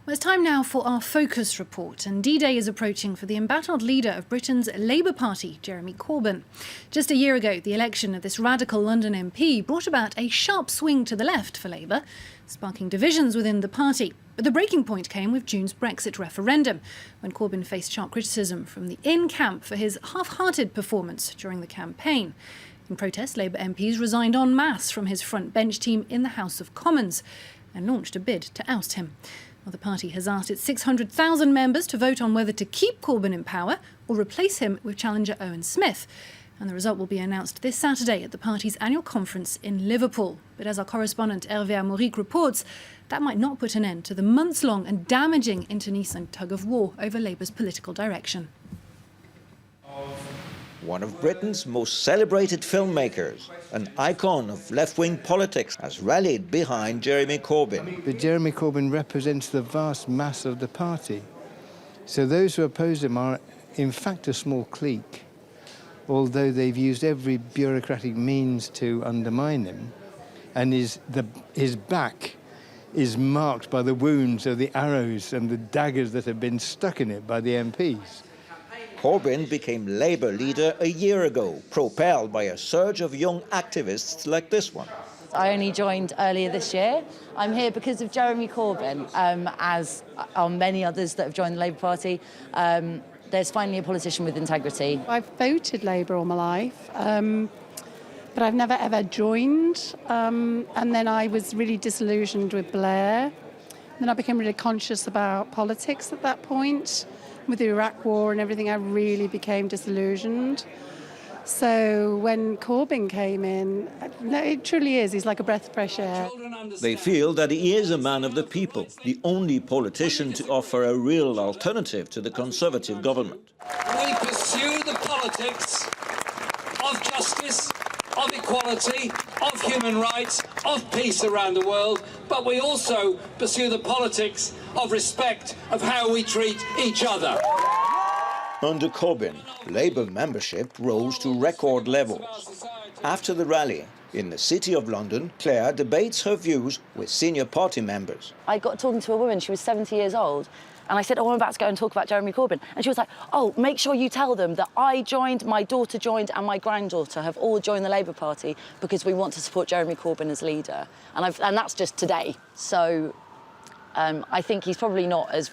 Well, it's time now for our focus report, and D-Day is approaching for the embattled leader of Britain's Labour Party, Jeremy Corbyn. Just a year ago, the election of this radical London MP brought about a sharp swing to the left for Labour, sparking divisions within the party. But the breaking point came with June's Brexit referendum, when Corbyn faced sharp criticism from the in-camp for his half-hearted performance during the campaign. In protest, Labour MPs resigned en masse from his front bench team in the House of Commons and launched a bid to oust him. Well, the party has asked its 600,000 members to vote on whether to keep Corbyn in power or replace him with challenger Owen Smith. And the result will be announced this Saturday at the party's annual conference in Liverpool. But as our correspondent Hervé Amoric reports, that might not put an end to the months-long and damaging internecine tug-of-war over Labour's political direction. One of Britain's most celebrated filmmakers, an icon of left-wing politics, has rallied behind Jeremy Corbyn. But Jeremy Corbyn represents the vast mass of the party. So those who oppose him are, in fact, a small clique, although they've used every bureaucratic means to undermine him. And his back is marked by the wounds of the arrows and the daggers that have been stuck in it by the MPs. Corbyn became Labour leader a year ago, propelled by a surge of young activists like this one. I only joined earlier this year. I'm here because of Jeremy Corbyn, as are many others that have joined the Labour Party. There's finally a politician with integrity. I've voted Labour all my life, but I've never ever joined. And then I was really disillusioned with Blair. Then I became really conscious about politics at that point. With the Iraq War and everything, I really became disillusioned. So when Corbyn came in, no, it truly is, he's like a breath of fresh air. They feel that he is a man of the people, the only politician to offer a real alternative to the Conservative government. We pursue the politics of justice, of equality, of human rights, of peace around the world, but we also pursue the politics of respect, of how we treat each other. Under Corbyn, Labour membership rose to record levels. After the rally in the City of London, Claire debates her views with senior party members. I got talking to a woman, she was 70 years old, and I said, I'm about to go and talk about Jeremy Corbyn. And she was like, oh, make sure you tell them that I joined, my daughter joined, and my granddaughter have all joined the Labour Party because we want to support Jeremy Corbyn as leader. And that's just today. So I think he's probably not as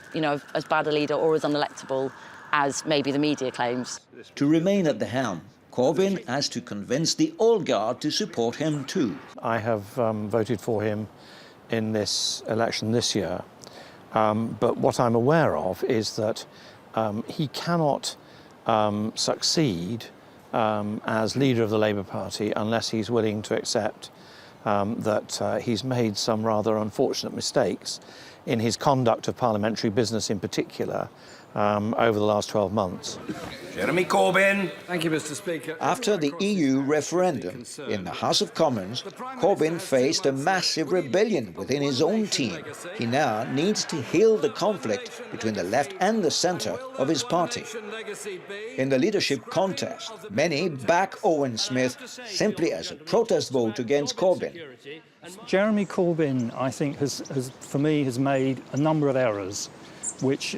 bad a leader or as unelectable as maybe the media claims. To remain at the helm, Corbyn has to convince the old guard to support him too. I have voted for him in this election this year. But what I'm aware of is that he cannot succeed as leader of the Labour Party unless he's willing to accept that he's made some rather unfortunate mistakes in his conduct of parliamentary business in particular over the last 12 months. Jeremy Corbyn. Thank you, Mr. Speaker. After the EU referendum in the House of Commons, Corbyn faced a massive rebellion within his own team. He now needs to heal the conflict between the left and the centre of his party. In the leadership contest, many back Owen Smith simply as a protest vote against Corbyn. Jeremy Corbyn, I think, has made a number of errors, which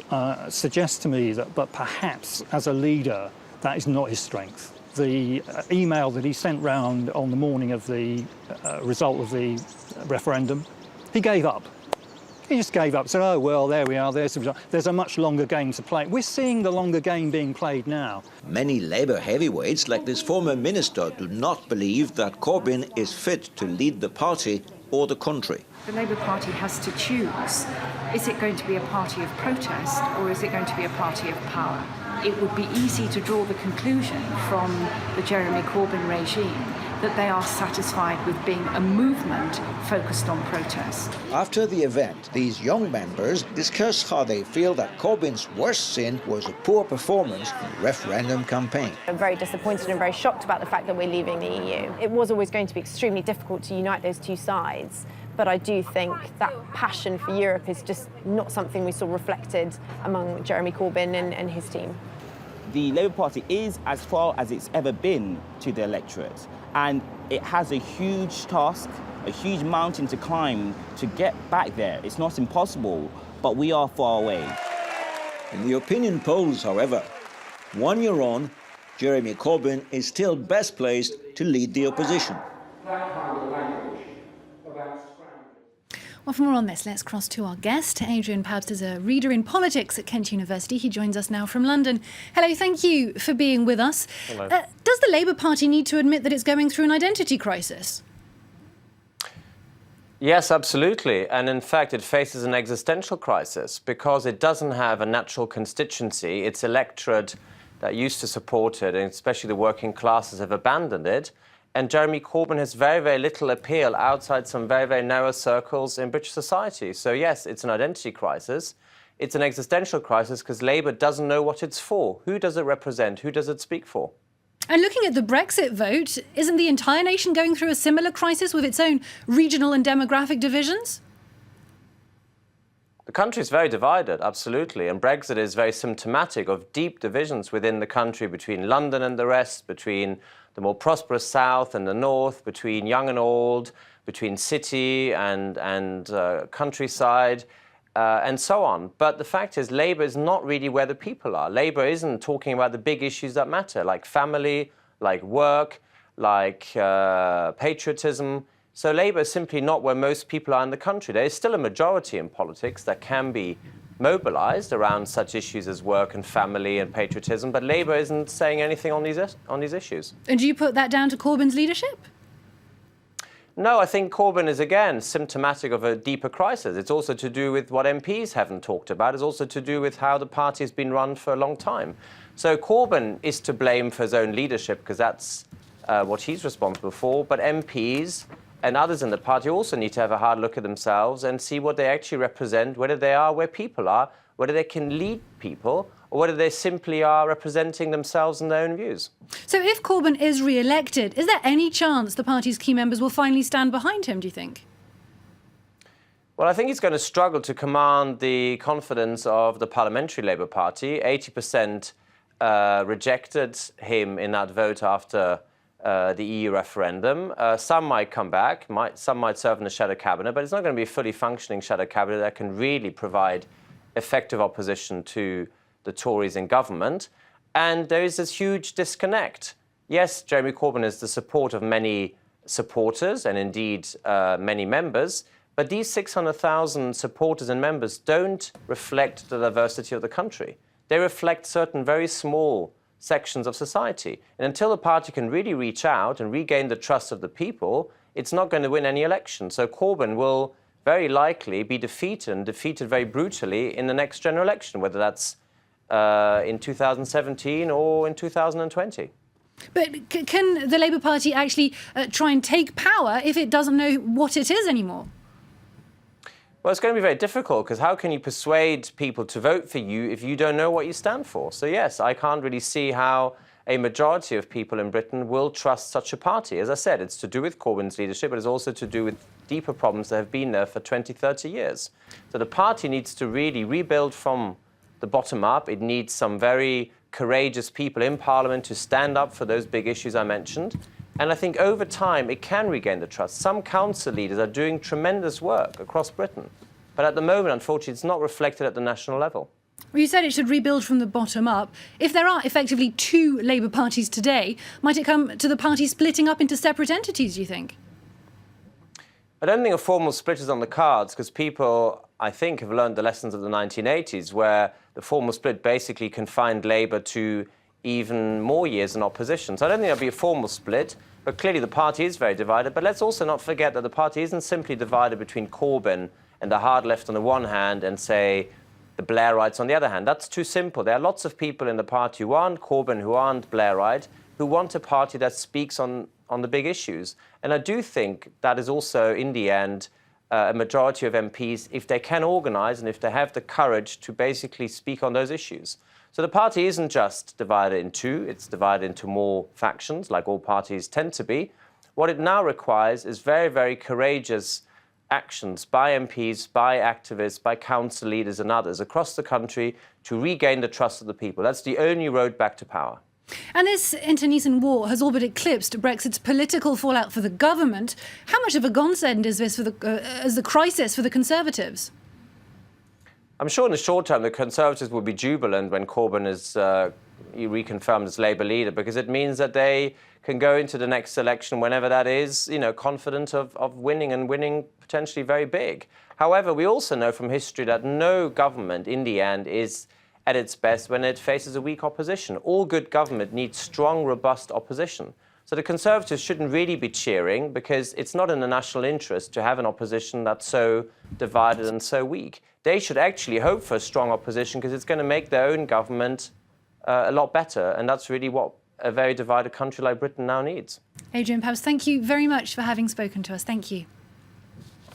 suggests to me that, but perhaps as a leader, that is not his strength. The email that he sent round on the morning of the result of the referendum, he gave up. He just gave up, said, oh, well, there we are, there's the result. There's a much longer game to play. We're seeing the longer game being played now. Many Labour heavyweights, like this former minister, do not believe that Corbyn is fit to lead the party or the country. The Labour Party has to choose. Is it going to be a party of protest or is it going to be a party of power? It would be easy to draw the conclusion from the Jeremy Corbyn regime that they are satisfied with being a movement focused on protest. After the event, these young members discuss how they feel that Corbyn's worst sin was a poor performance in the referendum campaign. I'm very disappointed and very shocked about the fact that we're leaving the EU. It was always going to be extremely difficult to unite those two sides, but I do think that passion for Europe is just not something we saw reflected among Jeremy Corbyn and his team. The Labour Party is as far as it's ever been to the electorate. And it has a huge task, a huge mountain to climb to get back there. It's not impossible, but we are far away. In the opinion polls, however, 1 year on, Jeremy Corbyn is still best placed to lead the opposition. Well, for more on this, let's cross to our guest. Adrian Pabst is a reader in politics at Kent University. He joins us now from London. Hello, thank you for being with us. Hello. Does the Labour Party need to admit that it's going through an identity crisis? Yes, absolutely. And in fact, it faces an existential crisis because it doesn't have a natural constituency. Its electorate that used to support it, and especially the working classes, have abandoned it. And Jeremy Corbyn has very, very little appeal outside some very, very narrow circles in British society. So yes, it's an identity crisis. It's an existential crisis because Labour doesn't know what it's for. Who does it represent? Who does it speak for? And looking at the Brexit vote, isn't the entire nation going through a similar crisis with its own regional and demographic divisions? The country is very divided, absolutely, and Brexit is very symptomatic of deep divisions within the country between London and the rest, between the more prosperous south and the north, between young and old, between city and countryside, and so on. But the fact is, Labour is not really where the people are. Labour isn't talking about the big issues that matter, like family, like work, like patriotism. So Labour is simply not where most people are in the country. There is still a majority in politics that can be mobilised around such issues as work and family and patriotism, but Labour isn't saying anything on these issues. And do you put that down to Corbyn's leadership? No, I think Corbyn is, again, symptomatic of a deeper crisis. It's also to do with what MPs haven't talked about. It's also to do with how the party has been run for a long time. So Corbyn is to blame for his own leadership because that's what he's responsible for, but MPs and others in the party also need to have a hard look at themselves and see what they actually represent, whether they are where people are, whether they can lead people, or whether they simply are representing themselves and their own views. So if Corbyn is re-elected, is there any chance the party's key members will finally stand behind him, do you think? Well, I think he's going to struggle to command the confidence of the Parliamentary Labour Party. 80% rejected him in that vote after the EU referendum. Some might come back, some might serve in the shadow cabinet, but it's not going to be a fully functioning shadow cabinet that can really provide effective opposition to the Tories in government. And there is this huge disconnect. Yes, Jeremy Corbyn has the support of many supporters and indeed many members, but these 600,000 supporters and members don't reflect the diversity of the country. They reflect certain very small sections of society. And until the party can really reach out and regain the trust of the people, it's not going to win any election. So Corbyn will very likely be defeated, and defeated very brutally in the next general election, whether that's in 2017 or in 2020. But can the Labour Party actually try and take power if it doesn't know what it is anymore? Well, it's going to be very difficult because how can you persuade people to vote for you if you don't know what you stand for? So yes, I can't really see how a majority of people in Britain will trust such a party. As I said, it's to do with Corbyn's leadership, but it's also to do with deeper problems that have been there for 20, 30 years. So the party needs to really rebuild from the bottom up. It needs some very courageous people in Parliament to stand up for those big issues I mentioned. And I think over time, it can regain the trust. Some council leaders are doing tremendous work across Britain. But at the moment, unfortunately, it's not reflected at the national level. Well, you said it should rebuild from the bottom up. If there are effectively two Labour parties today, might it come to the party splitting up into separate entities, do you think? I don't think a formal split is on the cards because people, I think, have learned the lessons of the 1980s where the formal split basically confined Labour to even more years in opposition. So I don't think there'll be a formal split, but clearly the party is very divided. But let's also not forget that the party isn't simply divided between Corbyn and the hard left on the one hand and, say, the Blairites on the other hand. That's too simple. There are lots of people in the party who aren't Corbyn, who aren't Blairite, who want a party that speaks on the big issues. And I do think that is also, in the end, a majority of MPs, if they can organise and if they have the courage to basically speak on those issues. So the party isn't just divided in two, it's divided into more factions, like all parties tend to be. What it now requires is very, very courageous actions by MPs, by activists, by council leaders and others across the country to regain the trust of the people. That's the only road back to power. And this internecine war has all but eclipsed Brexit's political fallout for the government. How much of a godsend is this for as the crisis for the Conservatives? I'm sure in the short term the Conservatives will be jubilant when Corbyn is reconfirmed as Labour leader, because it means that they can go into the next election, whenever that is, confident of winning, and winning potentially very big. However, we also know from history that no government in the end is at its best when it faces a weak opposition. All good government needs strong, robust opposition. So the Conservatives shouldn't really be cheering, because it's not in the national interest to have an opposition that's so divided and so weak. They should actually hope for a strong opposition, because it's going to make their own government a lot better. And that's really what a very divided country like Britain now needs. Adrian Pabst, thank you very much for having spoken to us. Thank you.